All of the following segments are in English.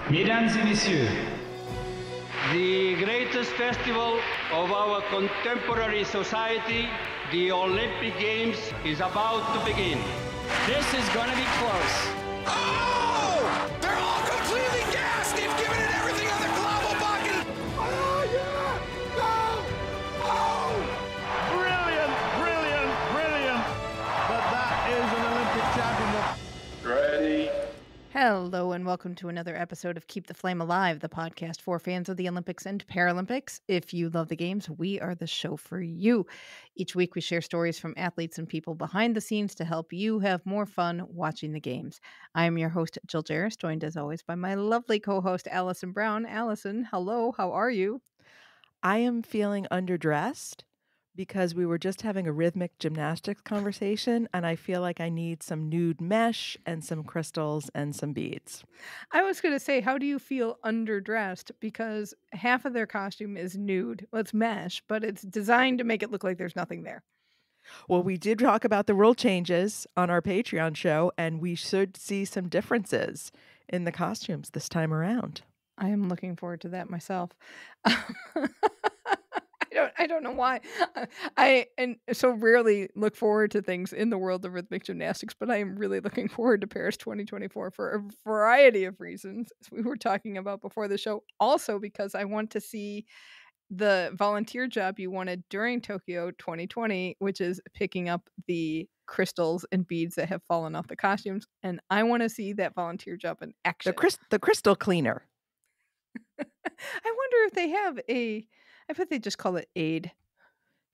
Mesdames et messieurs, The greatest festival of our contemporary society, the Olympic Games, is about to begin. this is gonna be close. Oh! They're all completely gassed! They've given it everything on the global bucket! Oh, yeah! Go! Oh! Brilliant, brilliant, brilliant. But that is an Olympic championship. Ready? Hello and welcome to another episode of Keep the Flame Alive, the podcast for fans of the Olympics and Paralympics. If you love the games, we are the show for you. Each week we share stories from athletes and people behind the scenes to help you have more fun watching the games. I am your host, Jill Jaracz, joined as always by my lovely co-host, Alison Brown. Alison, hello, how are you? I am feeling underdressed because we were just having a rhythmic gymnastics conversation, and I feel like I need some nude mesh and some crystals and some beads. I was going to say, how do you feel underdressed? Because half of their costume is nude. Well, it's mesh, but it's designed to make it look like there's nothing there. Well, we did talk about the rule changes on our Patreon show, and we should see some differences in the costumes this time around. I am looking forward to that myself. I don't know why. I so rarely look forward to things in the world of rhythmic gymnastics, but I am really looking forward to Paris 2024 for a variety of reasons, as we were talking about before the show. Also because I want to see the volunteer job you wanted during Tokyo 2020, which is picking up the crystals and beads that have fallen off the costumes, and I want to see that volunteer job in action. The crystal cleaner. I wonder if they have I bet they just call it aid.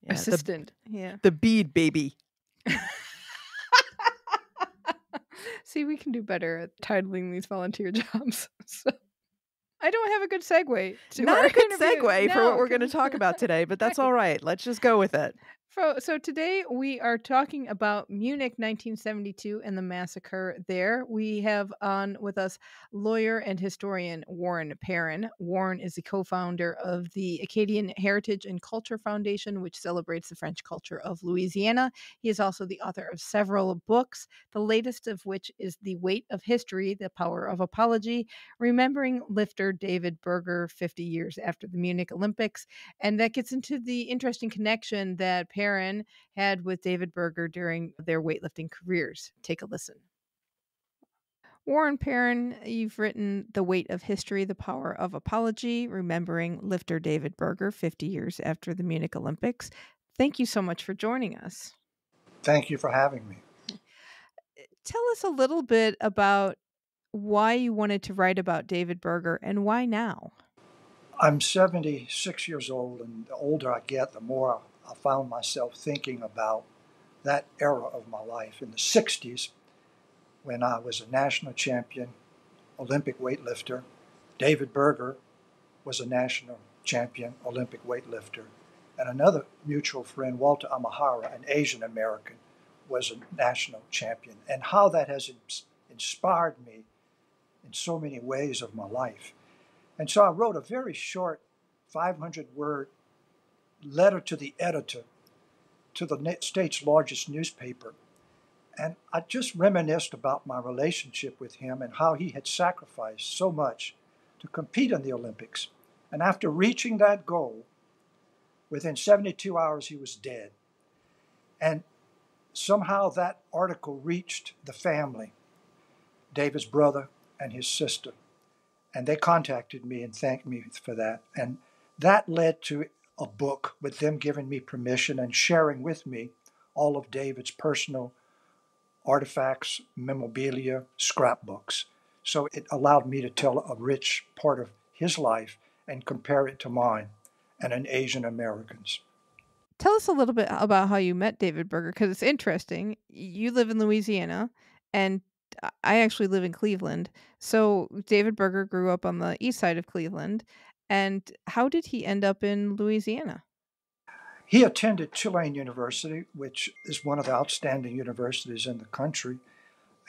Yeah, Assistant. Yeah. The bead baby. See, we can do better at titling these volunteer jobs. So I don't have a good segue to Not our a good interview. segue for No, what we're going to talk about today, but that's all right. Let's just go with it. So today we are talking about Munich 1972 and the massacre there. We have on with us lawyer and historian Warren Perrin. Warren is the co-founder of the Acadian Heritage and Culture Foundation, which celebrates the French culture of Louisiana. He is also the author of several books, the latest of which is The Weight of History, The Power of Apology, Remembering Lifter David Berger 50 years after the Munich Olympics. And that gets into the interesting connection that Perrin had with David Berger during their weightlifting careers. Take a listen. Warren Perrin, you've written The Weight of History, The Power of Apology, Remembering Lifter David Berger 50 years after the Munich Olympics. Thank you so much for joining us. Thank you for having me. Tell us a little bit about why you wanted to write about David Berger and why now. I'm 76 years old, and the older I get, the more I found myself thinking about that era of my life in the 60s when I was a national champion, Olympic weightlifter. David Berger was a national champion, Olympic weightlifter. And another mutual friend, Walter Amahara, an Asian American, was a national champion. And how that has inspired me in so many ways of my life. And so I wrote a very short 500-word letter to the editor to the state's largest newspaper. And I just reminisced about my relationship with him and how he had sacrificed so much to compete in the Olympics. And after reaching that goal, within 72 hours, he was dead. And somehow that article reached the family, David's brother and his sister. And they contacted me and thanked me for that. And that led to a book with them giving me permission and sharing with me all of David's personal artifacts, memorabilia, scrapbooks. So it allowed me to tell a rich part of his life and compare it to mine and an Asian American's. Tell us a little bit about how you met David Berger, because it's interesting. You live in Louisiana, and I actually live in Cleveland. So David Berger grew up on the east side of Cleveland. And how did he end up in Louisiana? He attended Tulane University, which is one of the outstanding universities in the country.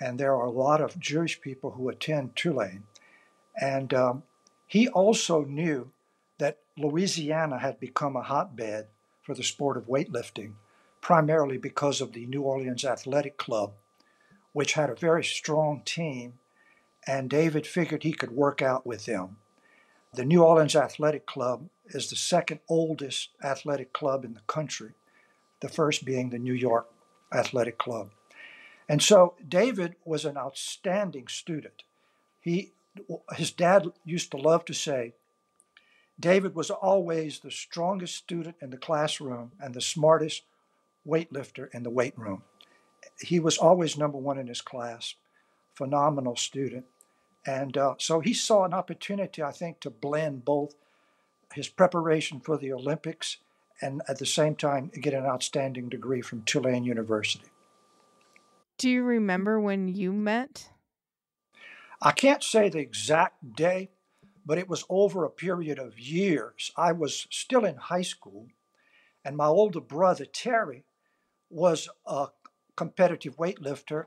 And there are a lot of Jewish people who attend Tulane. And he also knew that Louisiana had become a hotbed for the sport of weightlifting, primarily because of the New Orleans Athletic Club, which had a very strong team and David figured he could work out with them. The New Orleans Athletic Club is the second oldest athletic club in the country, the first being the New York Athletic Club. And so David was an outstanding student. His dad used to love to say, David was always the strongest student in the classroom and the smartest weightlifter in the weight room. He was always number one in his class, phenomenal student. And so he saw an opportunity, I think, to blend both his preparation for the Olympics and at the same time get an outstanding degree from Tulane University. Do you remember when you met? I can't say the exact day, but it was over a period of years. I was still in high school, and my older brother, Terry, was a competitive weightlifter,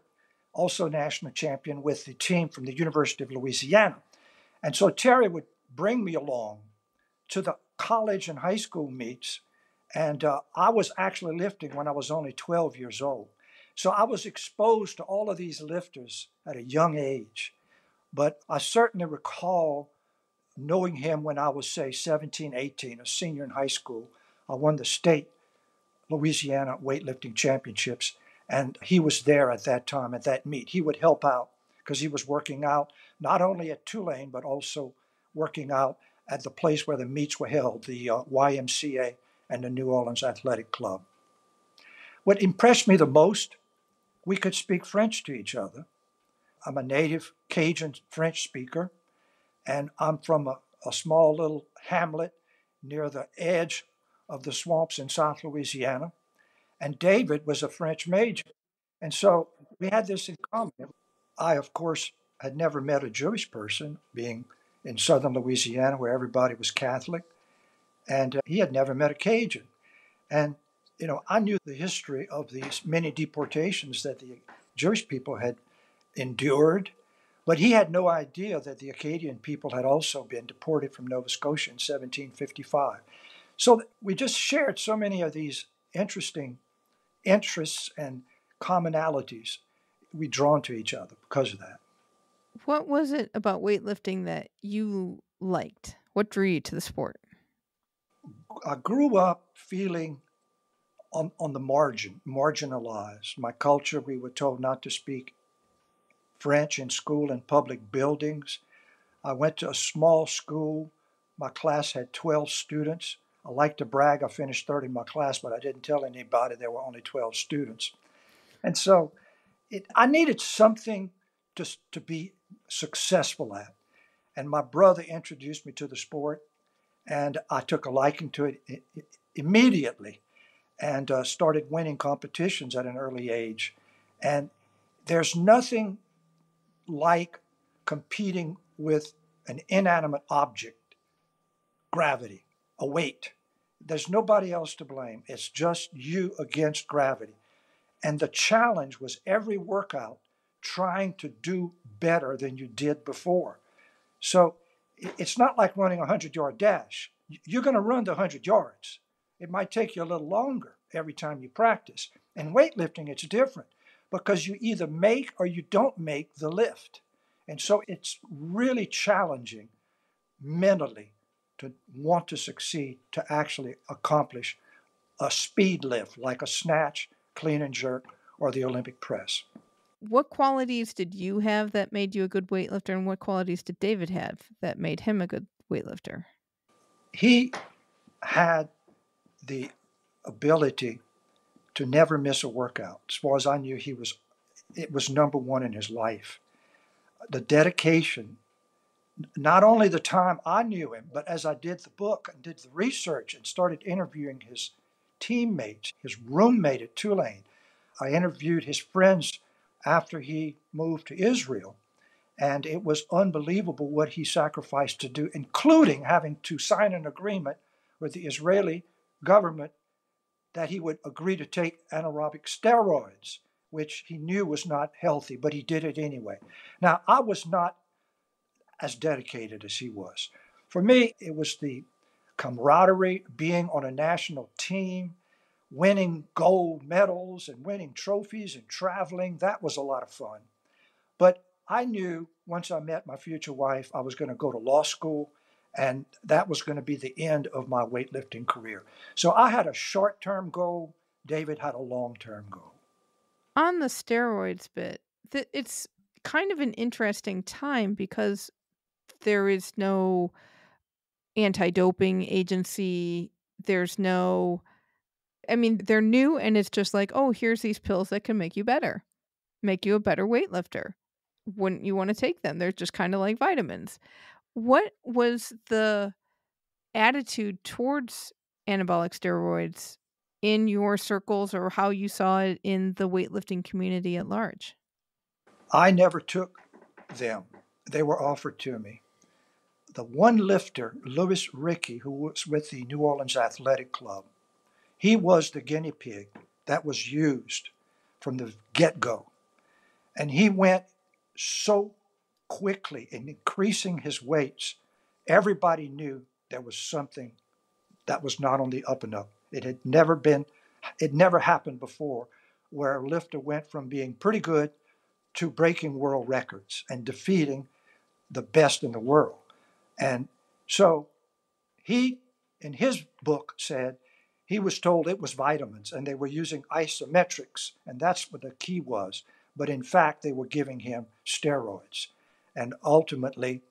also national champion with the team from the University of Louisiana. And so Terry would bring me along to the college and high school meets, and I was actually lifting when I was only 12 years old. So I was exposed to all of these lifters at a young age. But I certainly recall knowing him when I was, say, 17, 18, a senior in high school. I won the state Louisiana weightlifting championships, and he was there at that time, at that meet. He would help out because he was working out not only at Tulane, but also working out at the place where the meets were held, the YMCA and the New Orleans Athletic Club. What impressed me the most, we could speak French to each other. I'm a native Cajun French speaker, and I'm from a small little hamlet near the edge of the swamps in South Louisiana. And David was a French major. And so we had this in common. I, of course, had never met a Jewish person, being in southern Louisiana where everybody was Catholic. And he had never met a Cajun. And, you know, I knew the history of these many deportations that the Jewish people had endured, but he had no idea that the Acadian people had also been deported from Nova Scotia in 1755. So we just shared so many of these interesting interests and commonalities. We drawn to each other because of that. What was it about weightlifting that you liked? What drew you to the sport? I grew up feeling on the margin, marginalized. My culture, we were told not to speak French in school and public buildings. I went to a small school. My class had 12 students. I like to brag, I finished third in my class, but I didn't tell anybody there were only 12 students. And so I needed something to be successful at. And my brother introduced me to the sport, and I took a liking to it immediately and started winning competitions at an early age. And there's nothing like competing with an inanimate object, gravity, a weight. There's nobody else to blame. It's just you against gravity. And the challenge was every workout trying to do better than you did before. So it's not like running a 100-yard dash. You're going to run the 100 yards. It might take you a little longer every time you practice. In weightlifting, it's different because you either make or you don't make the lift. And so it's really challenging mentally to want to succeed, to actually accomplish a speed lift like a snatch, clean and jerk, or the Olympic press. What qualities did you have that made you a good weightlifter, and what qualities did David have that made him a good weightlifter? He had the ability to never miss a workout. As far as I knew, it was number one in his life. The dedication, not only the time I knew him, but as I did the book and did the research and started interviewing his teammates, his roommate at Tulane. I interviewed his friends after he moved to Israel, and it was unbelievable what he sacrificed to do, including having to sign an agreement with the Israeli government that he would agree to take anaerobic steroids, which he knew was not healthy, but he did it anyway. Now, I was not as dedicated as he was. For me, it was the camaraderie, being on a national team, winning gold medals and winning trophies and traveling. That was a lot of fun. But I knew once I met my future wife, I was going to go to law school, and that was going to be the end of my weightlifting career. So I had a short-term goal. David had a long-term goal. On the steroids bit, it's kind of an interesting time because there is no anti-doping agency. There's no, I mean, they're new, and it's just like, oh, here's these pills that can make you better, make you a better weightlifter. Wouldn't you want to take them? They're just kind of like vitamins. What was the attitude towards anabolic steroids in your circles, or how you saw it in the weightlifting community at large? I never took them. They were offered to me. The one lifter, Louis Rickey, who was with the New Orleans Athletic Club, he was the guinea pig that was used from the get-go. And he went so quickly in increasing his weights, everybody knew there was something that was not on the up and up. It never happened before, where a lifter went from being pretty good to breaking world records and defeating the best in the world. And so he, in his book, said he was told it was vitamins and they were using isometrics, and that's what the key was. But in fact, they were giving him steroids. And ultimately,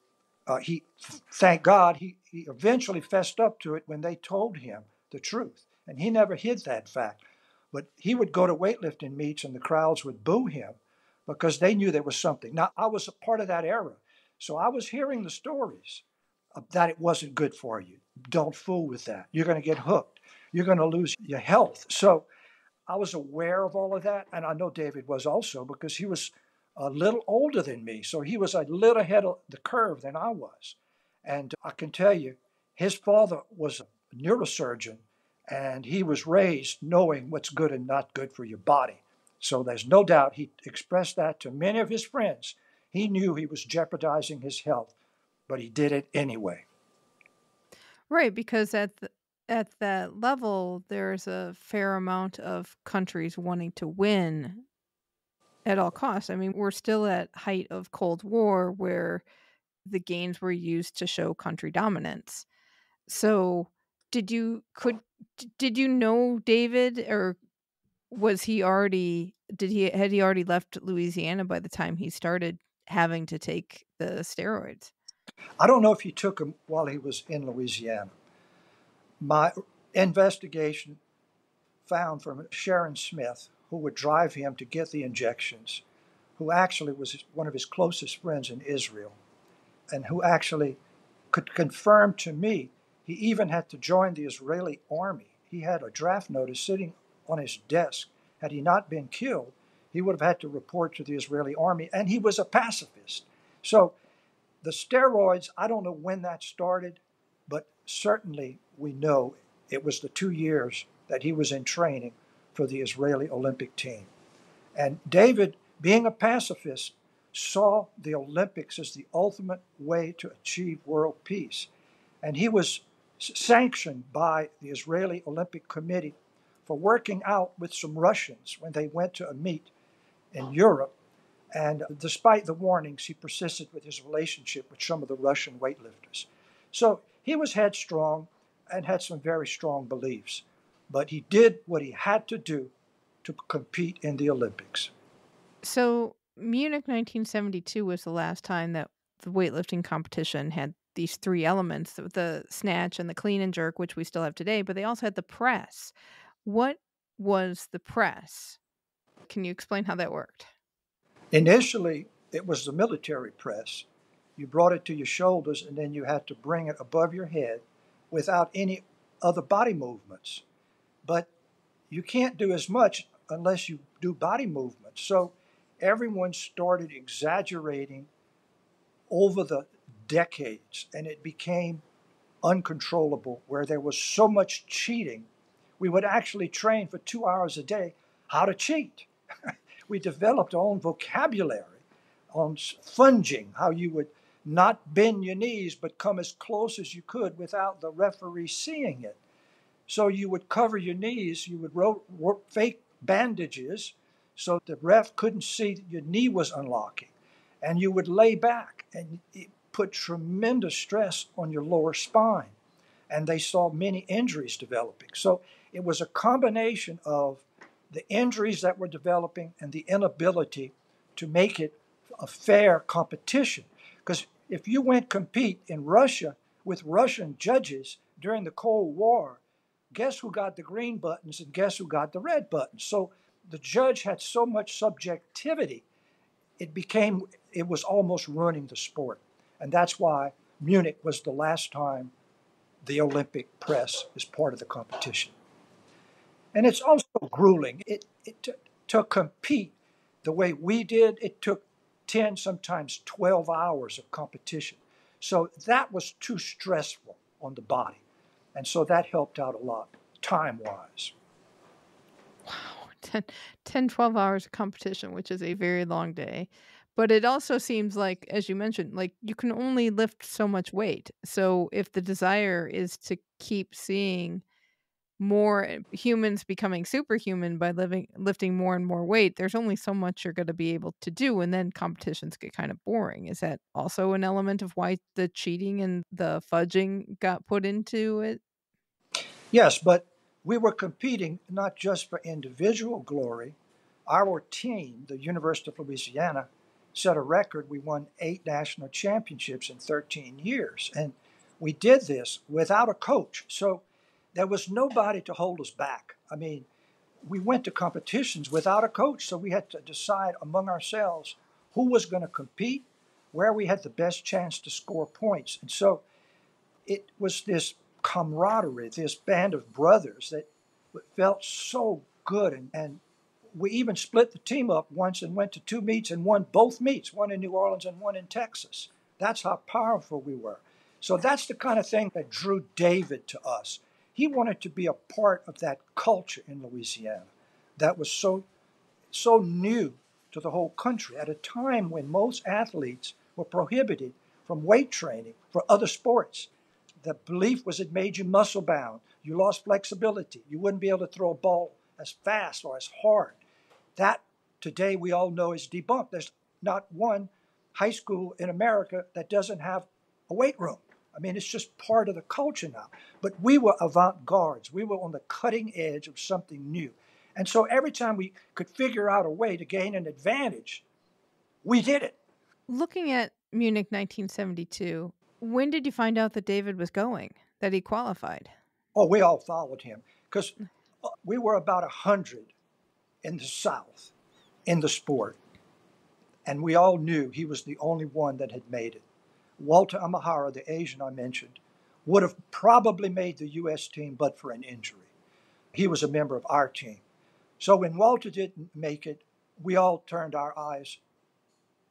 thank God, he eventually fessed up to it when they told him the truth. And he never hid that fact. But he would go to weightlifting meets and the crowds would boo him because they knew there was something. Now, I was a part of that era. So I was hearing the stories that it wasn't good for you. Don't fool with that. You're going to get hooked. You're going to lose your health. So I was aware of all of that. And I know David was also, because he was a little older than me. So he was a little ahead of the curve than I was. And I can tell you, his father was a neurosurgeon, and he was raised knowing what's good and not good for your body. So there's no doubt he expressed that to many of his friends. He knew he was jeopardizing his health, but he did it anyway. Right, because at that level, there's a fair amount of countries wanting to win at all costs. I mean, we're still at height of Cold War, where the games were used to show country dominance. So had you know David, or had he already left Louisiana by the time he started having to take the steroids? I don't know if he took them while he was in Louisiana. My investigation found from Sharon Smith, who would drive him to get the injections, who actually was one of his closest friends in Israel, and who actually could confirm to me he even had to join the Israeli army. He had a draft notice sitting on his desk. Had he not been killed, he would have had to report to the Israeli army, and he was a pacifist. So the steroids, I don't know when that started, but certainly we know it was the 2 years that he was in training for the Israeli Olympic team. And David, being a pacifist, saw the Olympics as the ultimate way to achieve world peace. And he was sanctioned by the Israeli Olympic Committee for working out with some Russians when they went to a meet in Europe. And despite the warnings, he persisted with his relationship with some of the Russian weightlifters. So he was headstrong and had some very strong beliefs. But he did what he had to do to compete in the Olympics. So Munich 1972 was the last time that the weightlifting competition had these three elements, the snatch and the clean and jerk, which we still have today, but they also had the press. What was the press? Can you explain how that worked? Initially, it was the military press. You brought it to your shoulders, and then you had to bring it above your head without any other body movements. But you can't do as much unless you do body movements. So everyone started exaggerating over the decades, and it became uncontrollable, where there was so much cheating. We would actually train for 2 hours a day how to cheat. We developed our own vocabulary on funging, how you would not bend your knees but come as close as you could without the referee seeing it. So you would cover your knees, you would fake bandages so the ref couldn't see that your knee was unlocking. and you would lay back, and it put tremendous stress on your lower spine. And they saw many injuries developing. So it was a combination of the injuries that were developing and the inability to make it a fair competition. Because if you went compete in Russia with Russian judges during the Cold War, guess who got the green buttons and guess who got the red buttons? So the judge had so much subjectivity, it was almost ruining the sport. And that's why Munich was the last time the Olympic press is part of the competition. And it's also grueling. To compete the way we did, it took 10, sometimes 12 hours of competition. So that was too stressful on the body. And so that helped out a lot, time-wise. Wow, 12 hours of competition, which is a very long day. But it also seems like, as you mentioned, like you can only lift so much weight. So if the desire is to keep seeing more humans becoming superhuman by lifting more and more weight, there's only so much you're going to be able to do, and then competitions get kind of boring. Is that also an element of why the cheating and the fudging got put into it? Yes, but we were competing not just for individual glory. Our team, the University of Louisiana, set a record. We won 8 national championships in 13 years, and we did this without a coach. So there was nobody to hold us back. I mean, we went to competitions without a coach, so we had to decide among ourselves who was going to compete, where we had the best chance to score points. And so it was this camaraderie, this band of brothers that felt so good. And we even split the team up once and went to 2 meets and won both meets, one in New Orleans and one in Texas. That's how powerful we were. So that's the kind of thing that drew David to us. He wanted to be a part of that culture in Louisiana that was so new to the whole country at a time when most athletes were prohibited from weight training for other sports. The belief was it made you muscle bound. You lost flexibility. You wouldn't be able to throw a ball as fast or as hard. That today we all know is debunked. There's not one high school in America that doesn't have a weight room. I mean, it's just part of the culture now. But we were avant-gardes. We were on the cutting edge of something new. And so every time we could figure out a way to gain an advantage, we did it. Looking at Munich 1972, when did you find out that David was going, that he qualified? Oh, we all followed him because we were about 100 in the South in the sport. And we all knew he was the only one that had made it. Walter Amahara, the Asian I mentioned, would have probably made the U.S. team but for an injury. He was a member of our team. So when Walter didn't make it, we all turned our eyes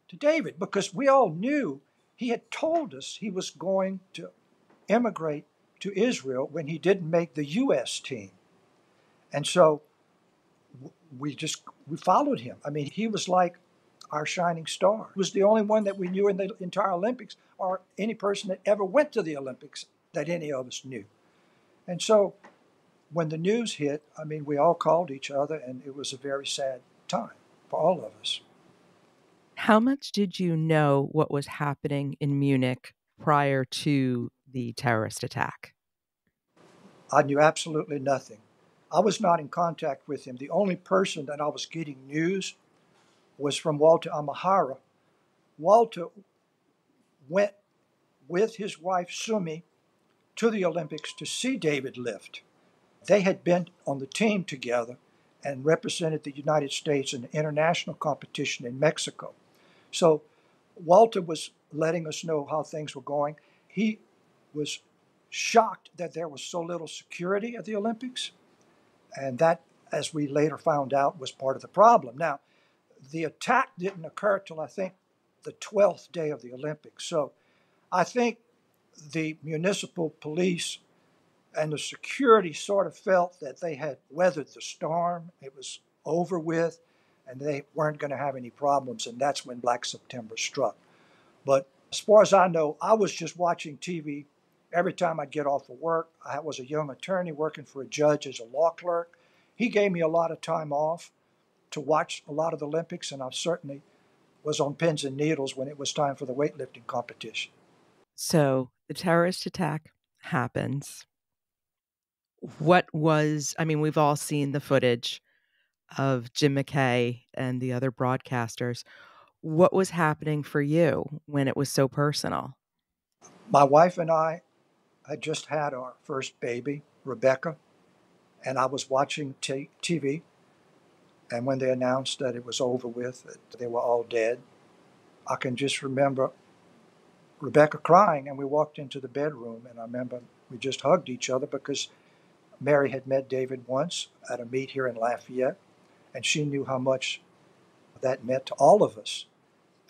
to David because we all knew he had told us he was going to emigrate to Israel when he didn't make the U.S. team. And so we followed him. I mean, he was like our shining star. He was the only one that we knew in the entire Olympics or any person that ever went to the Olympics that any of us knew. And so when the news hit, I mean, we all called each other, and it was a very sad time for all of us. How much did you know what was happening in Munich prior to the terrorist attack? I knew absolutely nothing. I was not in contact with him. The only person that I was getting news was from Walter Amahara. Walter went with his wife Sumi to the Olympics to see David lift. They had been on the team together and represented the United States in an international competition in Mexico. So Walter was letting us know how things were going. He was shocked that there was so little security at the Olympics. And that, as we later found out, was part of the problem. Now, the attack didn't occur till I think the 12th day of the Olympics. So I think the municipal police and the security sort of felt that they had weathered the storm. It was over with, and they weren't going to have any problems. And that's when Black September struck. But as far as I know, I was just watching TV every time I'd get off of work. I was a young attorney working for a judge as a law clerk. He gave me a lot of time off to watch a lot of the Olympics, and I certainly was on pins and needles when it was time for the weightlifting competition. So the terrorist attack happens. We've all seen the footage of Jim McKay and the other broadcasters. What was happening for you when it was so personal? My wife and I had just had our first baby, Rebecca, and I was watching TV. And when they announced that it was over with, that they were all dead, I can just remember Rebecca crying, and we walked into the bedroom, and I remember we just hugged each other because Mary had met David once at a meet here in Lafayette, and she knew how much that meant to all of us.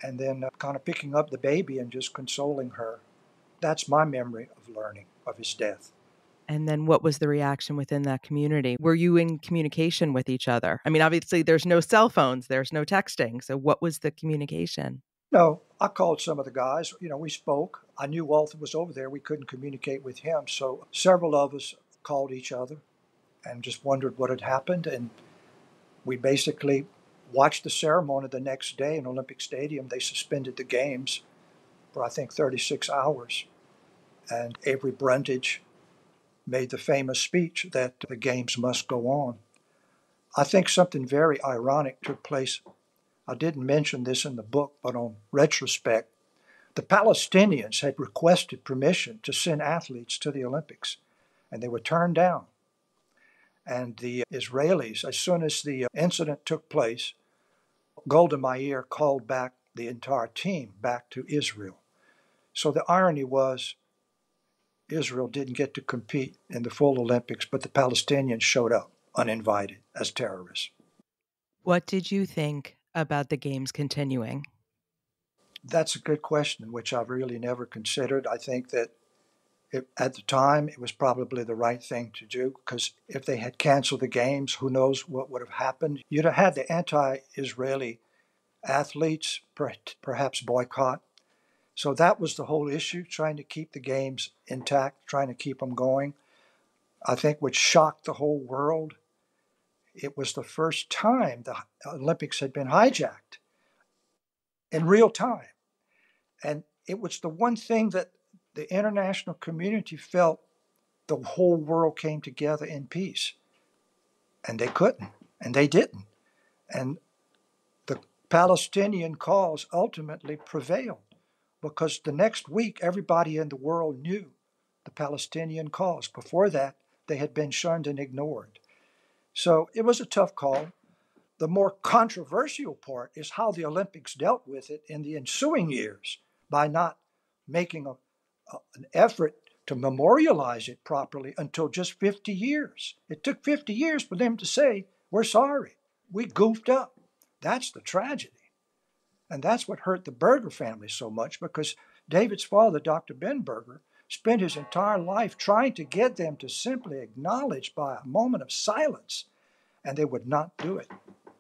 And then kind of picking up the baby and just consoling her. That's my memory of learning of his death. And then what was the reaction within that community? Were you in communication with each other? I mean, obviously there's no cell phones, there's no texting. So what was the communication? No, I called some of the guys. We spoke. I knew Walter was over there. We couldn't communicate with him. So several of us called each other and just wondered what had happened. And we basically watched the ceremony the next day in Olympic Stadium. They suspended the games for, I think, 36 hours. And Avery Brundage made the famous speech that the games must go on. I think something very ironic took place. I didn't mention this in the book, but on retrospect, the Palestinians had requested permission to send athletes to the Olympics, and they were turned down. And the Israelis, as soon as the incident took place, Golda Meir called back the entire team back to Israel. So the irony was Israel didn't get to compete in the full Olympics, but the Palestinians showed up uninvited as terrorists. What did you think about the games continuing? That's a good question, which I've really never considered. I think that at the time, it was probably the right thing to do, because if they had canceled the games, who knows what would have happened. You'd have had the anti-Israeli athletes perhaps boycott. So that was the whole issue, trying to keep the games intact, trying to keep them going. I think what shocked the whole world, it was the first time the Olympics had been hijacked in real time. And it was the one thing that the international community felt the whole world came together in peace. And they couldn't, and they didn't. And the Palestinian cause ultimately prevailed, because the next week, everybody in the world knew the Palestinian cause. Before that, they had been shunned and ignored. So it was a tough call. The more controversial part is how the Olympics dealt with it in the ensuing years by not making an effort to memorialize it properly until just 50 years. It took 50 years for them to say, we're sorry, we goofed up. That's the tragedy. And that's what hurt the Berger family so much, because David's father, Dr. Ben Berger, spent his entire life trying to get them to simply acknowledge by a moment of silence, and they would not do it.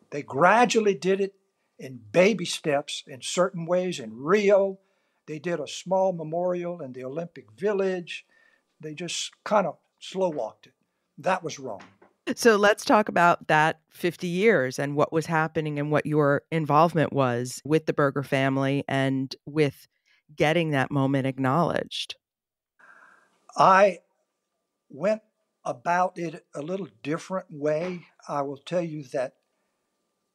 They gradually did it in baby steps in certain ways. In Rio, they did a small memorial in the Olympic Village. They just kind of slow walked it. That was wrong. So let's talk about that 50 years and what was happening and what your involvement was with the Berger family and with getting that moment acknowledged. I went about it a little different way. I will tell you that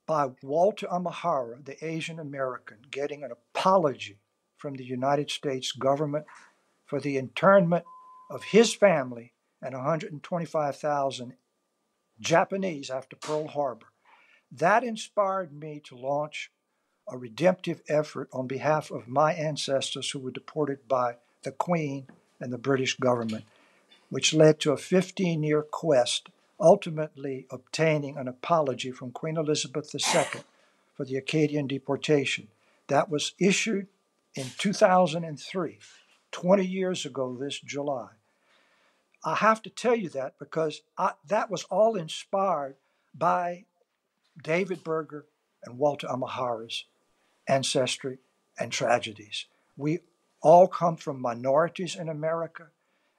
by Walter Amahara, the Asian American, getting an apology from the United States government for the internment of his family and 125,000 Japanese after Pearl Harbor. That inspired me to launch a redemptive effort on behalf of my ancestors who were deported by the Queen and the British government, which led to a 15-year quest, ultimately obtaining an apology from Queen Elizabeth II for the Acadian deportation. That was issued in 2003, 20 years ago this July. I have to tell you that because that was all inspired by David Berger and Walter Amahara's ancestry and tragedies. We all come from minorities in America,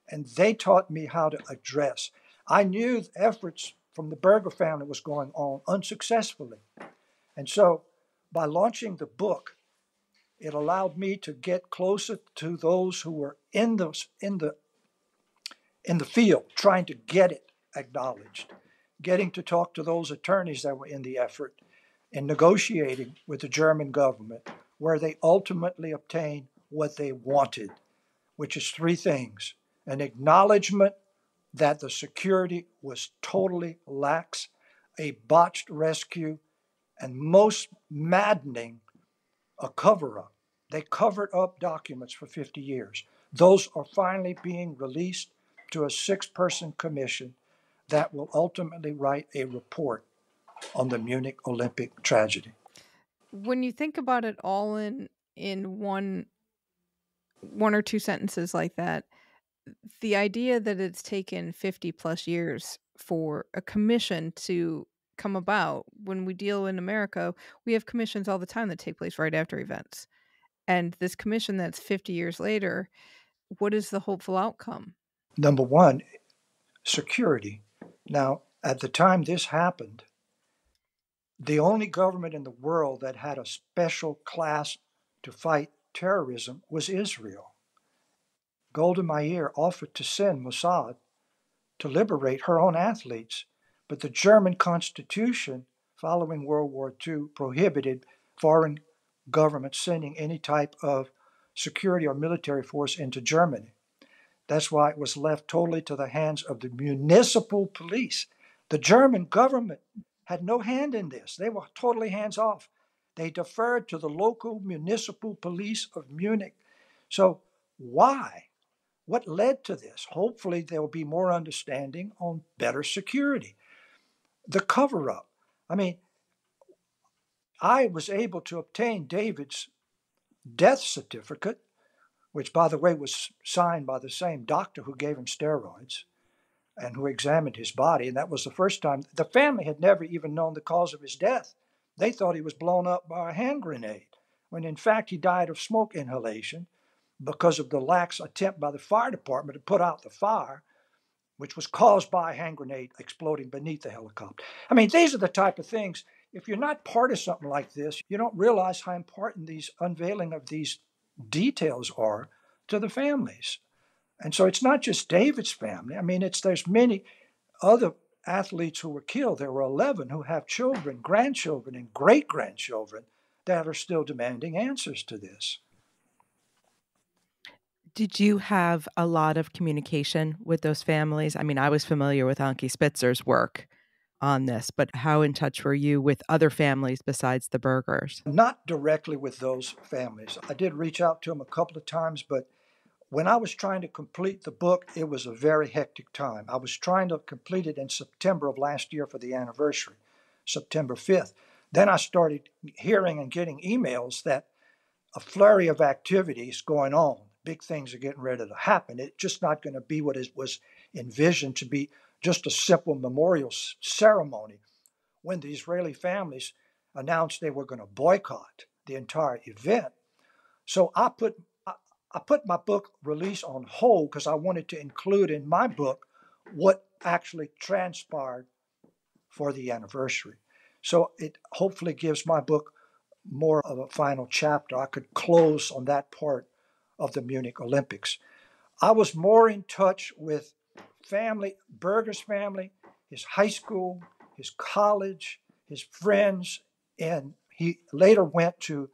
and they taught me how to address. I knew efforts from the Berger family was going on unsuccessfully. And so By launching the book, it allowed me to get closer to those who were in the field, trying to get it acknowledged, getting to talk to those attorneys that were in the effort, and negotiating with the German government, where they ultimately obtained what they wanted, which is three things: an acknowledgement that the security was totally lax, a botched rescue, and most maddening, a cover-up. They covered up documents for 50 years. Those are finally being released to a 6-person commission that will ultimately write a report on the Munich Olympic tragedy. When you think about it all in one or two sentences like that, the idea that it's taken 50 plus years for a commission to come about, when we deal in America, we have commissions all the time that take place right after events. And this commission that's 50 years later, what is the hopeful outcome? Number one, security. Now, at the time this happened, the only government in the world that had a special class to fight terrorism was Israel. Golda Meir offered to send Mossad to liberate her own athletes, but the German Constitution, following World War II, prohibited foreign governments sending any type of security or military force into Germany. That's why it was left totally to the hands of the municipal police. The German government had no hand in this. They were totally hands off. They deferred to the local municipal police of Munich. So why? What led to this? Hopefully there will be more understanding on better security. The cover-up. I mean, I was able to obtain David's death certificate, which, by the way, was signed by the same doctor who gave him steroids and who examined his body. And that was the first time. The family had never even known the cause of his death. They thought he was blown up by a hand grenade, when in fact he died of smoke inhalation because of the lax attempt by the fire department to put out the fire, which was caused by a hand grenade exploding beneath the helicopter. I mean, these are the type of things, if you're not part of something like this, you don't realize how important these unveiling of these details are to the families. And so it's not just David's family. I mean, there's many other athletes who were killed. There were 11 who have children, grandchildren, and great-grandchildren that are still demanding answers to this. Did you have a lot of communication with those families? I mean, I was familiar with Anki Spitzer's work on this, but how in touch were you with other families besides the Bergers? Not directly with those families. I did reach out to them a couple of times, but when I was trying to complete the book, it was a very hectic time. I was trying to complete it in September of last year for the anniversary, September 5th. Then I started hearing and getting emails that a flurry of activities going on. Big things are getting ready to happen. It's just not going to be what it was envisioned to be, just a simple memorial ceremony, when the Israeli families announced they were going to boycott the entire event. So I put my book release on hold because I wanted to include in my book what actually transpired for the anniversary. So it hopefully gives my book more of a final chapter. I could close on that part of the Munich Olympics. I was more in touch with family, Berger's family, his high school, his college, his friends, and he later went to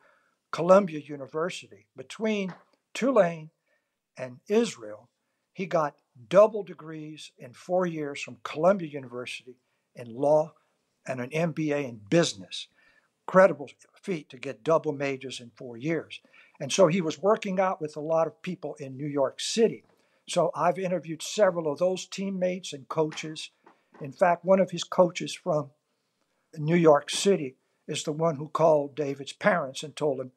Columbia University. Between Tulane and Israel, he got double degrees in 4 years from Columbia University in law and an MBA in business. Incredible feat to get double majors in 4 years. And so he was working out with a lot of people in New York City. So I've interviewed several of those teammates and coaches. In fact, one of his coaches from New York City is the one who called David's parents and told him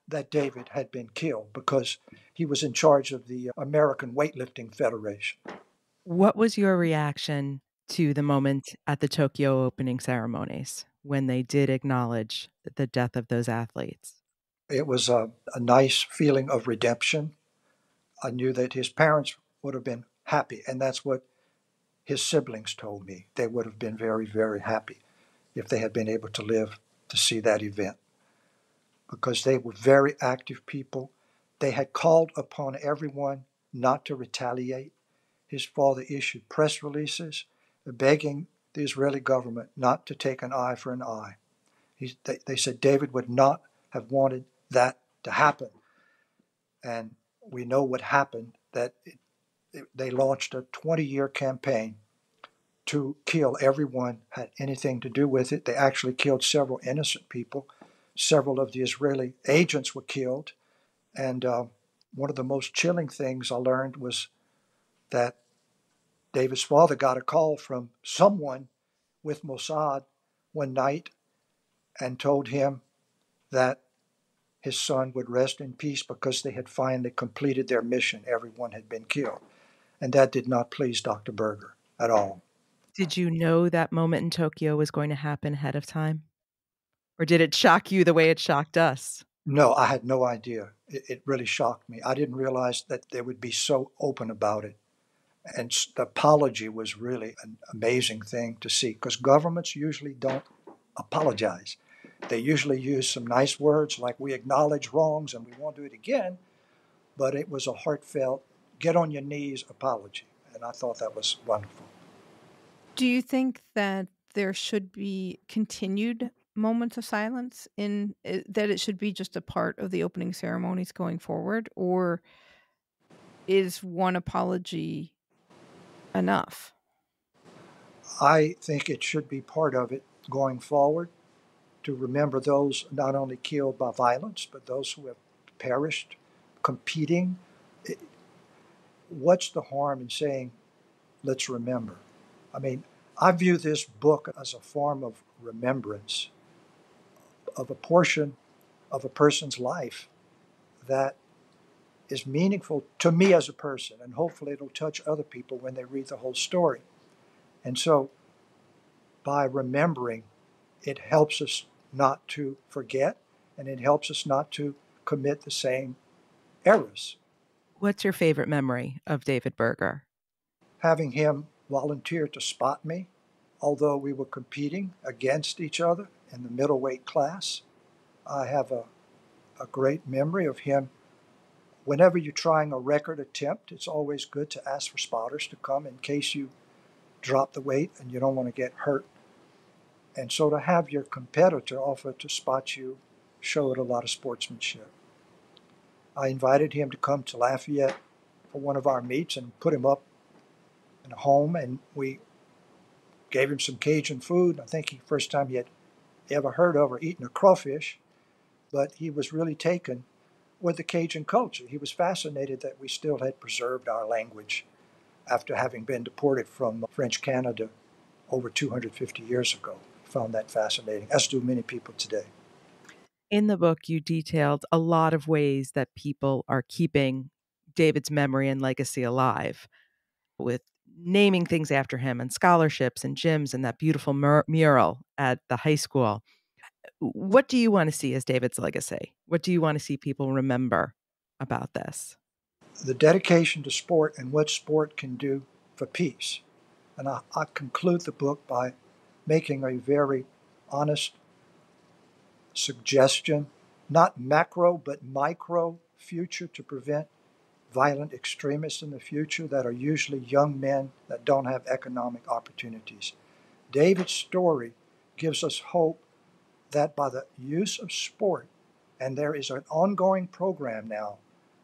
that David had been killed because he was in charge of the American Weightlifting Federation. What was your reaction to the moment at the Tokyo opening ceremonies when they did acknowledge the death of those athletes? It was a nice feeling of redemption. I knew that his parents would have been happy, and that's what his siblings told me. They would have been very, very happy if they had been able to live to see that event. because they were very active people. They had called upon everyone not to retaliate. His father issued press releases begging the Israeli government not to take an eye for an eye. They said David would not have wanted that to happen. And we know what happened, that they launched a 20-year campaign to kill everyone who had anything to do with it. They actually killed several innocent people. Several of the Israeli agents were killed. And one of the most chilling things I learned was that David's father got a call from someone with Mossad one night and told him that his son would rest in peace because they had finally completed their mission. Everyone had been killed. And that did not please Dr. Berger at all. Did you know that moment in Tokyo was going to happen ahead of time? Or did it shock you the way it shocked us? No, I had no idea. It really shocked me. I didn't realize that they would be so open about it. And the apology was really an amazing thing to see, because governments usually don't apologize. They usually use some nice words like, we acknowledge wrongs and we won't do it again. But it was a heartfelt, get on your knees apology. And I thought that was wonderful. Do you think that there should be continued moments of silence that it should be just a part of the opening ceremonies going forward? Or is one apology enough? I think it should be part of it going forward, to remember those not only killed by violence, but those who have perished competing. What's the harm in saying, let's remember? I mean, I view this book as a form of remembrance of a portion of a person's life that is meaningful to me as a person, and hopefully it'll touch other people when they read the whole story. And so by remembering, it helps us not to forget, and it helps us not to commit the same errors. What's your favorite memory of David Berger? Having him volunteer to spot me, although we were competing against each other in the middleweight class. I have a great memory of him. Whenever you're trying a record attempt, it's always good to ask for spotters to come in case you drop the weight and you don't want to get hurt. And so to have your competitor offer to spot you showed a lot of sportsmanship. I invited him to come to Lafayette for one of our meets and put him up in a home, and we gave him some Cajun food. I think first time he had ever heard of or eaten a crawfish, but he was really taken with the Cajun culture. He was fascinated that we still had preserved our language after having been deported from French Canada over 250 years ago. He found that fascinating, as do many people today. In the book, you detailed a lot of ways that people are keeping David's memory and legacy alive, with naming things after him and scholarships and gyms and that beautiful mural at the high school. What do you want to see as David's legacy? What do you want to see people remember about this? The dedication to sport and what sport can do for peace. And I conclude the book by making a very honest suggestion, not macro, but micro future to prevent violent extremists in the future that are usually young men that don't have economic opportunities. David's story gives us hope that by the use of sport, and there is an ongoing program now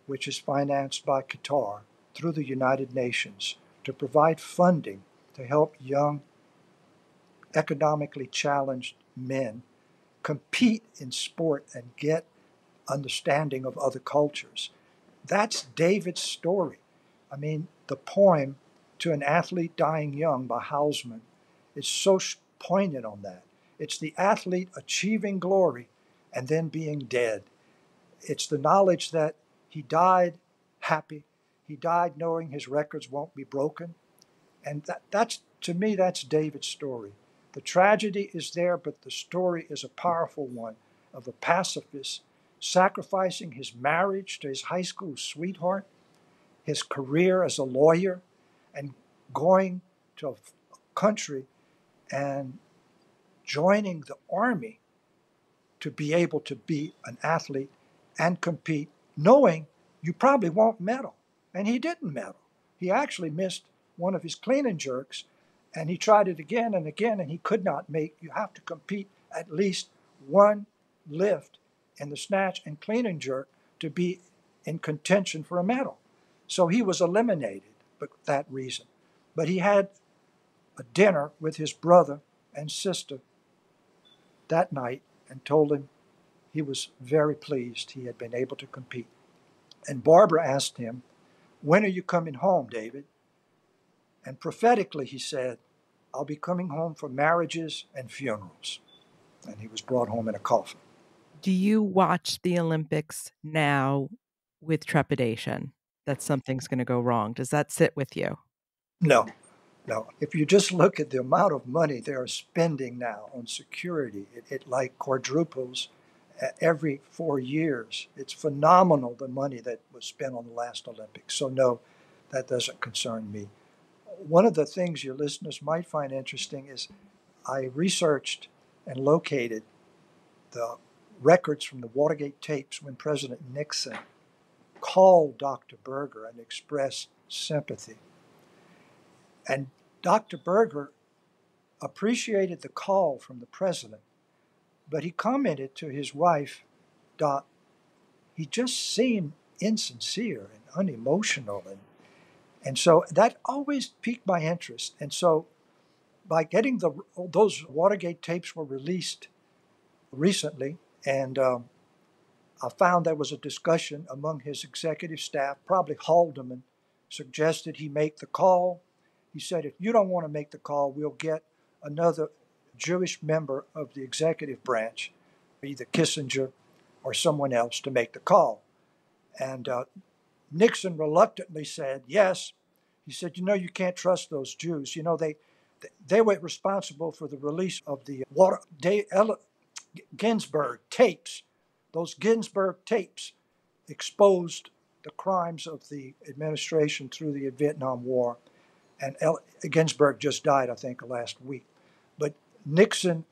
which is financed by Qatar through the United Nations to provide funding to help young economically challenged men compete in sport and get understanding of other cultures. That's David's story. I mean, the poem To an Athlete Dying Young by Hausman is so poignant on that. It's the athlete achieving glory and then being dead. It's the knowledge that he died happy. He died knowing his records won't be broken. And that's, to me, that's David's story. The tragedy is there, but the story is a powerful one of a pacifist sacrificing his marriage to his high school sweetheart, his career as a lawyer, and going to a country and joining the army to be able to be an athlete and compete, knowing you probably won't medal. And he didn't medal. He actually missed one of his clean and jerks, and he tried it again and again, and he could not make. You have to compete at least one lift in the snatch and clean and jerk to be in contention for a medal. So he was eliminated for that reason. But he had a dinner with his brother and sister that night and told him he was very pleased he had been able to compete. And Barbara asked him, "When are you coming home, David?" And prophetically he said, "I'll be coming home for marriages and funerals." And he was brought home in a coffin. Do you watch the Olympics now with trepidation that something's going to go wrong? Does that sit with you? No. If you just look at the amount of money they are spending now on security, it like quadruples every 4 years. It's phenomenal, the money that was spent on the last Olympics. So no, that doesn't concern me. One of the things your listeners might find interesting is I researched and located the records from the Watergate tapes when President Nixon called Dr. Berger and expressed sympathy. And Dr. Berger appreciated the call from the president, but he commented to his wife, Dot, he just seemed insincere and unemotional. And so that always piqued my interest. And so by getting those Watergate tapes were released recently, and I found there was a discussion among his executive staff. Probably Haldeman suggested he make the call. He said, if you don't want to make the call, we'll get another Jewish member of the executive branch, either Kissinger or someone else, to make the call. And Nixon reluctantly said yes. He said, you can't trust those Jews. They were responsible for the release of the Ginsburg tapes. Those Ginsburg tapes exposed the crimes of the administration through the Vietnam War. And Ginsburg just died, I think, last week. But Nixon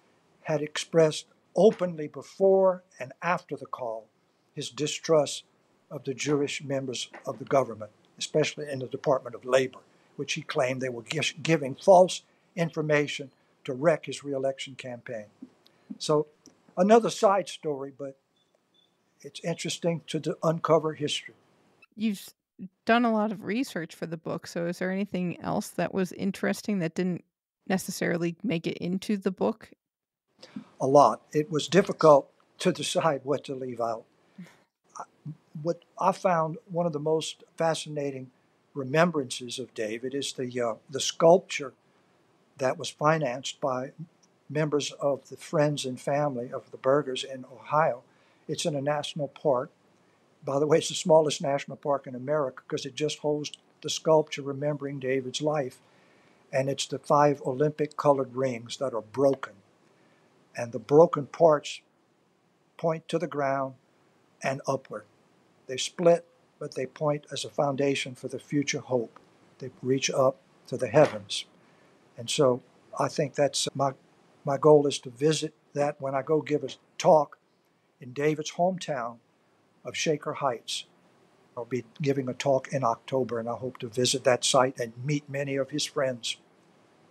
had expressed openly before and after the call his distrust of the Jewish members of the government, especially in the Department of Labor, which he claimed they were giving false information to wreck his reelection campaign. So another side story, but it's interesting to uncover history. You've done a lot of research for the book, so is there anything else that was interesting that didn't necessarily make it into the book? A lot. It was difficult to decide what to leave out. What I found one of the most fascinating remembrances of David is the sculpture that was financed by members of the friends and family of the Bergers in Ohio. It's in a national park. By the way, it's the smallest national park in America because it just holds the sculpture remembering David's life. And it's the 5 Olympic colored rings that are broken. And the broken parts point to the ground and upward. They split, but they point as a foundation for the future hope. They reach up to the heavens. And so I think that's my goal is to visit that when I go give a talk in David's hometown of Shaker Heights. I'll be giving a talk in October, and I hope to visit that site and meet many of his friends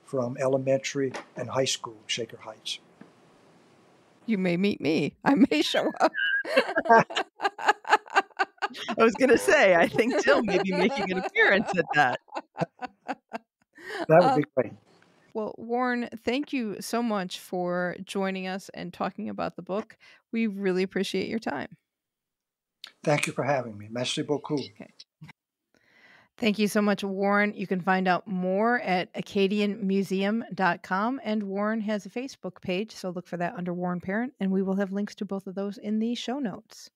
from elementary and high school, Shaker Heights. You may meet me. I may show up. I was going to say, I think Jill may be making an appearance at that. That would be great. Well, Warren, thank you so much for joining us and talking about the book. We really appreciate your time. Thank you for having me. Merci beaucoup. Okay. Thank you so much, Warren. You can find out more at acadianmuseum.com, and Warren has a Facebook page, so look for that under Warren Perrin, and we will have links to both of those in the show notes.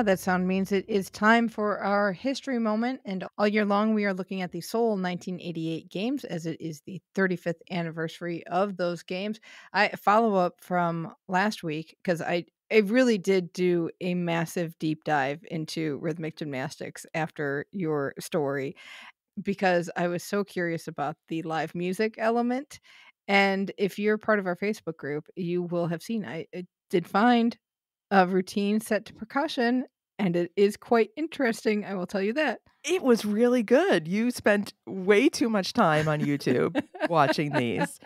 That sound means it is time for our history moment, and all year long we are looking at the Seoul 1988 games as it is the 35th anniversary of those games. I follow up from last week because I really did do a massive deep dive into rhythmic gymnastics after your story because I was so curious about the live music element. And if you're part of our Facebook group, you will have seen I did find a routine set to percussion, and it is quite interesting. I will tell you that. It was really good. You spent way too much time on YouTube watching these.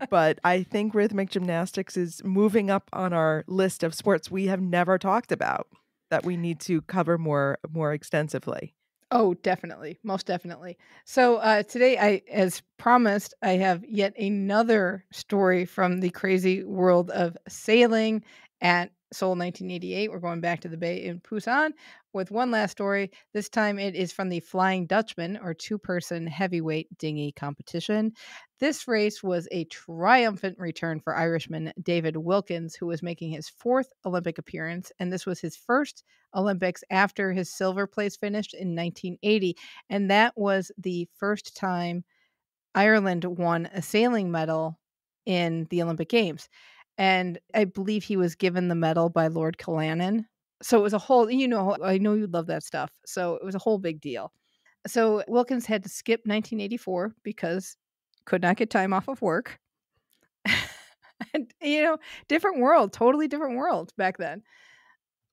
But I think rhythmic gymnastics is moving up on our list of sports we have never talked about that we need to cover more extensively. Oh, definitely. Most definitely. So today, as promised, I have yet another story from the crazy world of sailing at Seoul 1988. We're going back to the bay in Busan with one last story. This time it is from the Flying Dutchman, or two-person heavyweight dinghy competition. This race was a triumphant return for Irishman David Wilkins, who was making his fourth Olympic appearance, and this was his first Olympics after his silver place finished in 1980. And that was the first time Ireland won a sailing medal in the Olympic Games. And I believe he was given the medal by Lord Callanan. So it was a whole, I know you love that stuff. So it was a whole big deal. So Wilkins had to skip 1984 because could not get time off of work. And, different world, totally different world back then.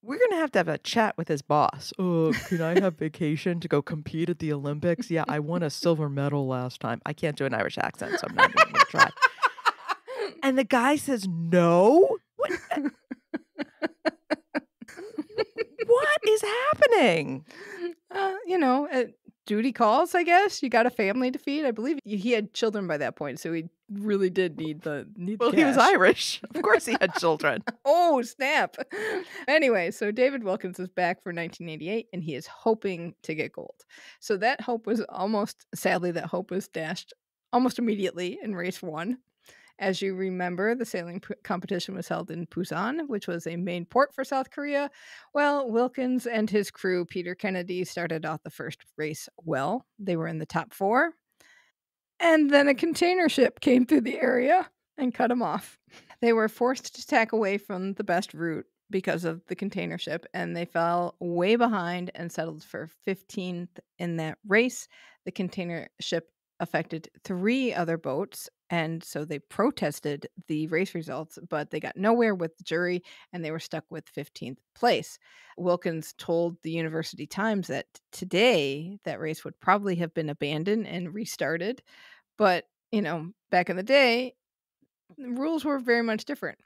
We're going to have a chat with his boss. Oh, can I have vacation to go compete at the Olympics? Yeah, I won a silver medal last time. I can't do an Irish accent, so I'm not even going to try. And the guy says, no? What is happening? Duty calls, I guess. You got a family to feed. I believe he had children by that point, so he really did need the Well, cash. He was Irish. Of course he had children. Oh, snap. Anyway, so David Wilkins is back for 1988, and he is hoping to get gold. So that hope was sadly, dashed almost immediately in race 1. As you remember, the sailing competition was held in Busan, which was a main port for South Korea. Well, Wilkins and his crew, Peter Kennedy, started off the first race well. They were in the top 4. And then a container ship came through the area and cut them off. They were forced to tack away from the best route because of the container ship, and they fell way behind and settled for 15th in that race. The container ship affected 3 other boats, and so they protested the race results, but they got nowhere with the jury, and they were stuck with 15th place. Wilkins told the University Times that today that race would probably have been abandoned and restarted, but back in the day, the rules were very much different.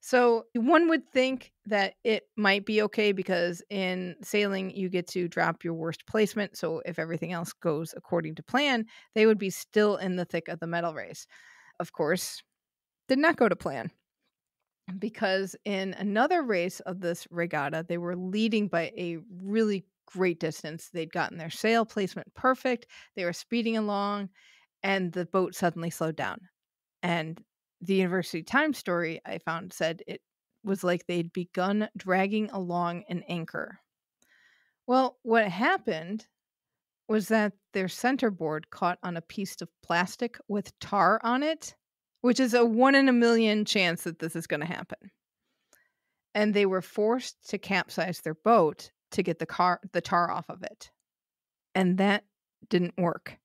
So one would think that it might be okay because in sailing, you get to drop your worst placement. So if everything else goes according to plan, they would be still in the thick of the medal race. Of course, did not go to plan, because in another race of this regatta, they were leading by a really great distance. They'd gotten their sail placement perfect. They were speeding along, and the boat suddenly slowed down. And the University Times story I found said it was like they'd begun dragging along an anchor. Well, what happened was that their centerboard caught on a piece of plastic with tar on it, which is a 1 in a million chance that this is going to happen. And they were forced to capsize their boat to get the tar off of it. And that didn't work.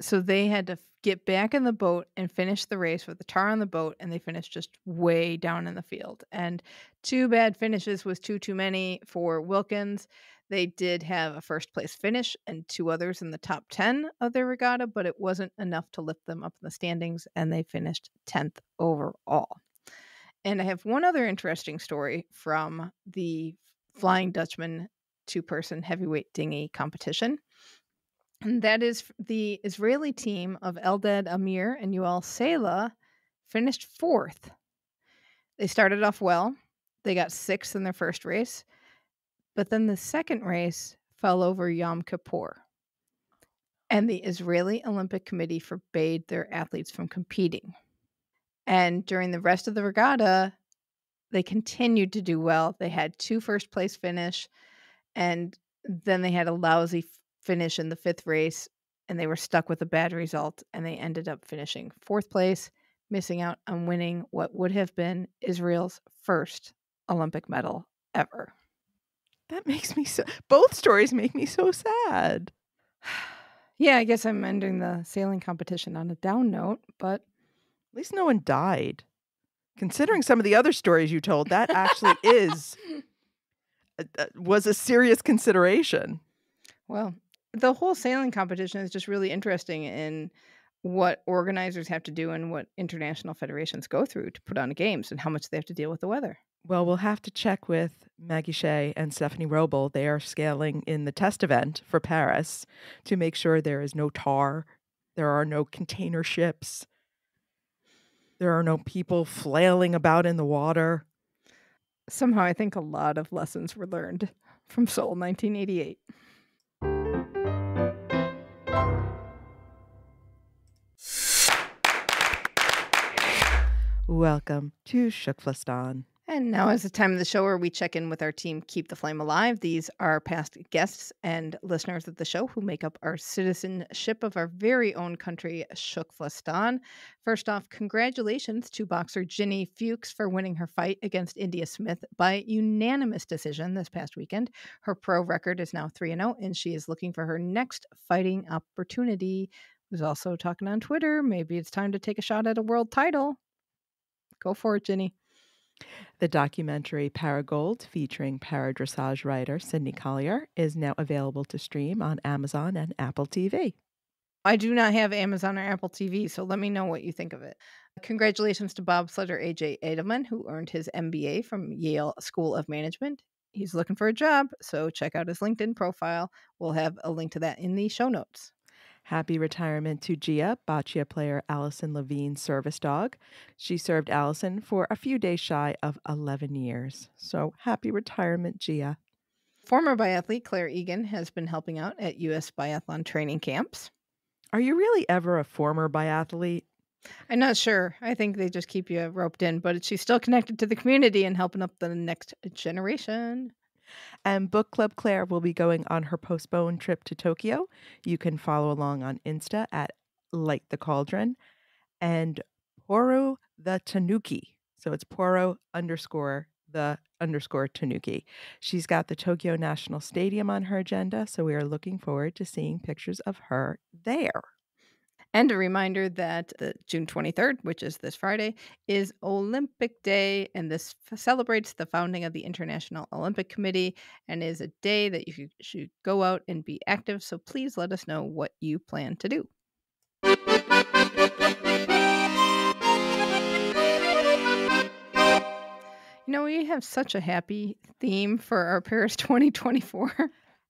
So they had to get back in the boat and finish the race with the tar on the boat, and they finished just way down in the field. And 2 bad finishes was too many for Wilkins. They did have a first place finish and 2 others in the top 10 of their regatta, but it wasn't enough to lift them up in the standings, and they finished 10th overall. And I have one other interesting story from the Flying Dutchman 2-person heavyweight dinghy competition. And that is the Israeli team of Eldad Amir and Yoel Sela finished 4th. They started off well. They got 6th in their first race. But then the second race fell over Yom Kippur. And the Israeli Olympic Committee forbade their athletes from competing. And during the rest of the regatta, they continued to do well. They had 2 first-place finish, and then they had a lousy finish in the 5th race, and they were stuck with a bad result, and they ended up finishing 4th place, missing out on winning what would have been Israel's first Olympic medal ever. That makes me both stories make me so sad. Yeah, I guess I'm ending the sailing competition on a down note, but At least no one died. Considering some of the other stories you told, that actually was a serious consideration. Well, the whole sailing competition is just really interesting in what organizers have to do and what international federations go through to put on games and how much they have to deal with the weather. Well, we'll have to check with Maggie Shea and Stephanie Roble. They are scaling in the test event for Paris to make sure there is no tar, there are no container ships, there are no people flailing about in the water. Somehow I think a lot of lessons were learned from Seoul 1988. Welcome to TKFLASTAN. And now is the time of the show where we check in with our team, Keep the Flame Alive. These are past guests and listeners of the show who make up our citizenship of our very own country, TKFLASTAN. First off, congratulations to boxer Ginny Fuchs for winning her fight against India Smith by unanimous decision this past weekend. Her pro record is now 3-0, and she is looking for her next fighting opportunity. Was also talking on Twitter. Maybe it's time to take a shot at a world title. Go for it, Ginny. The documentary Paragold, featuring para-dressage writer Sydney Collier, is now available to stream on Amazon and Apple TV. I do not have Amazon or Apple TV, so let me know what you think of it. Congratulations to bobsledder AJ Edelman, who earned his MBA from Yale School of Management. He's looking for a job, so check out his LinkedIn profile. We'll have a link to that in the show notes. Happy retirement to Gia, boccia player Alison Levine's service dog. She served Alison for a few days shy of 11 years. So happy retirement, Gia. Former biathlete Claire Egan has been helping out at U.S. biathlon training camps. Are you really ever a former biathlete? I'm not sure. I think they just keep you roped in, but she's still connected to the community and helping up the next generation. And Book Club Claire will be going on her postponed trip to Tokyo. You can follow along on Insta at Light the Cauldron and Poro the Tanuki. So it's Poro _ Tanuki. She's got the Tokyo National Stadium on her agenda, so we are looking forward to seeing pictures of her there. And a reminder that the June 23rd, which is this Friday, is Olympic Day, and this celebrates the founding of the International Olympic Committee and is a day that you should go out and be active. So please let us know what you plan to do. You know, we have such a happy theme for our Paris 2024.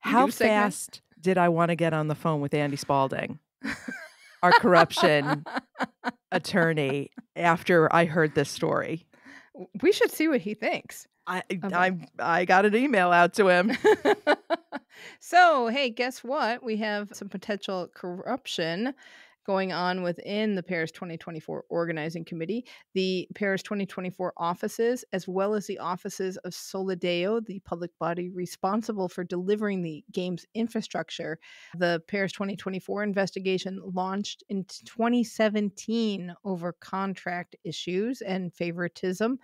How fast did I want to get on the phone with Andy Spalding, our corruption attorney, after I heard this story? We should see what he thinks. I got an email out to him. So, hey, guess what? We have some potential corruption going on within the Paris 2024 Organizing Committee. The Paris 2024 offices, as well as the offices of Solideo, the public body responsible for delivering the game's infrastructure. The Paris 2024 investigation launched in 2017 over contract issues and favoritism.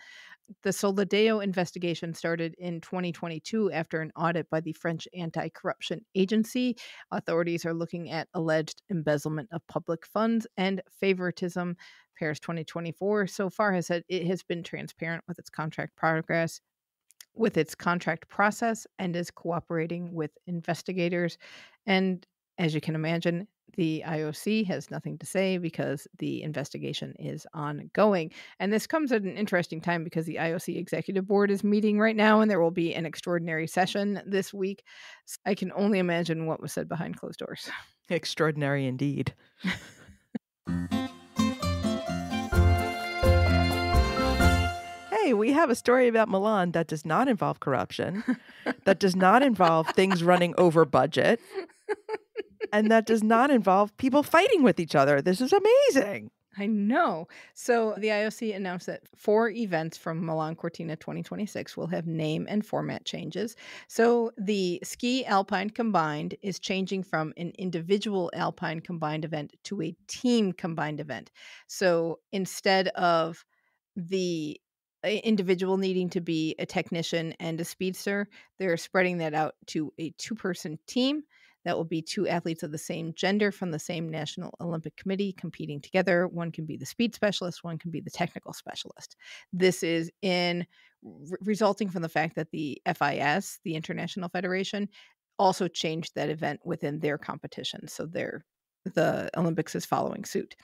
The Solideo investigation started in 2022 after an audit by the French anti-corruption agency. Authorities are looking at alleged embezzlement of public funds and favoritism. Paris 2024 so far has said it has been transparent with its contract progress, with its contract process, and is cooperating with investigators. And as you can imagine, the IOC has nothing to say because the investigation is ongoing. And this comes at an interesting time because the IOC Executive Board is meeting right now, and there will be an extraordinary session this week. So I can only imagine what was said behind closed doors. Extraordinary indeed. Hey, we have a story about Milan that does not involve corruption, that does not involve things running over budget, and that does not involve people fighting with each other. This is amazing. I know. So the IOC announced that 4 events from Milan-Cortina 2026 will have name and format changes. So the ski alpine combined is changing from an individual alpine combined event to a team combined event. So instead of the individual needing to be a technician and a speedster, they're spreading that out to a 2-person team That will be 2 athletes of the same gender from the same National Olympic Committee competing together. One can be the speed specialist, one can be the technical specialist. This is resulting from the fact that the FIS, the International Federation, also changed that event within their competition. So the Olympics is following suit.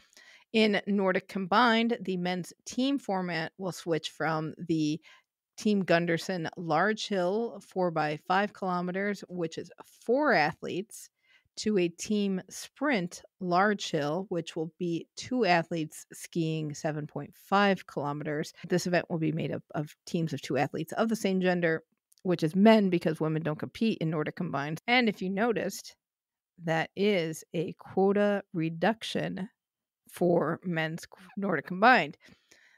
In Nordic combined, the men's team format will switch from the Team Gunderson Large Hill 4x5 kilometers, which is 4 athletes, to a team sprint Large Hill, which will be 2 athletes skiing 7.5 kilometers. This event will be made up of teams of 2 athletes of the same gender, which is men because women don't compete in Nordic combined. And if you noticed, that is a quota reduction for men's Nordic combined.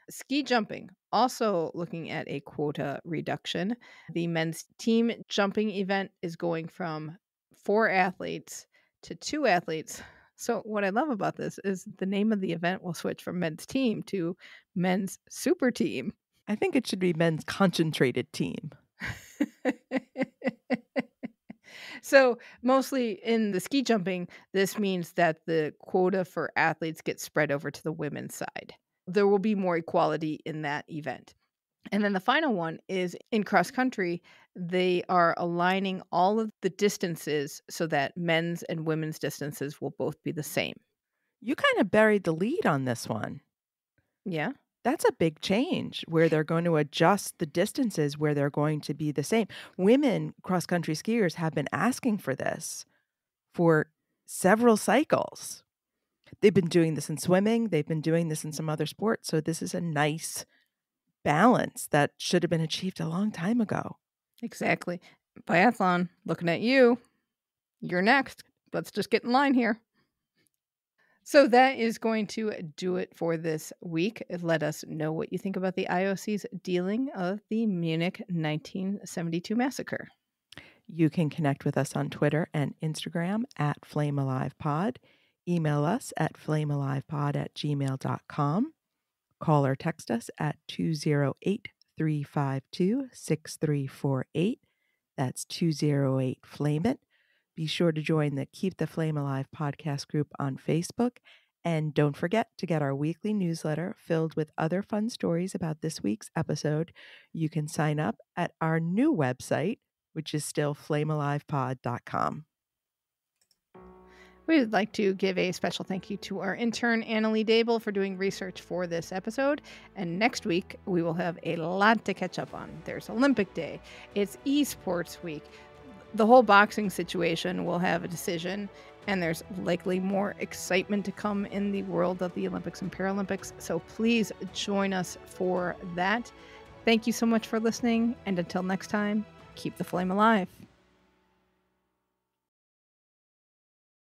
Ski jumping, also looking at a quota reduction. The men's team jumping event is going from 4 athletes to 2 athletes. So what I love about this is the name of the event will switch from men's team to men's super team. I think it should be men's concentrated team. So mostly in the ski jumping, this means that the quota for athletes gets spread over to the women's side. There will be more equality in that event. And then the final one is in cross country, they are aligning all of the distances so that men's and women's distances will both be the same. You kind of buried the lead on this one. Yeah. That's a big change where they're going to adjust the distances where they're going to be the same. Women cross-country skiers have been asking for this for several cycles. They've been doing this in swimming. They've been doing this in some other sports. So this is a nice balance that should have been achieved a long time ago. Exactly. Biathlon, looking at you. You're next. Let's just get in line here. So that is going to do it for this week. Let us know what you think about the IOC's dealing of the Munich 1972 massacre. You can connect with us on Twitter and Instagram at FlameAlivePod. Email us at flamealivepod@gmail.com. Call or text us at 208-352-6348. That's 208-FLAME-IT. Be sure to join the Keep the Flame Alive podcast group on Facebook. And don't forget to get our weekly newsletter filled with other fun stories about this week's episode. You can sign up at our new website, which is still flamealivepod.com. We would like to give a special thank you to our intern, Annalee Deabel, for doing research for this episode. And next week, we will have a lot to catch up on. There's Olympic Day. It's esports week. The whole boxing situation will have a decision, and there's likely more excitement to come in the world of the Olympics and Paralympics. So please join us for that. Thank you so much for listening. And until next time, keep the flame alive.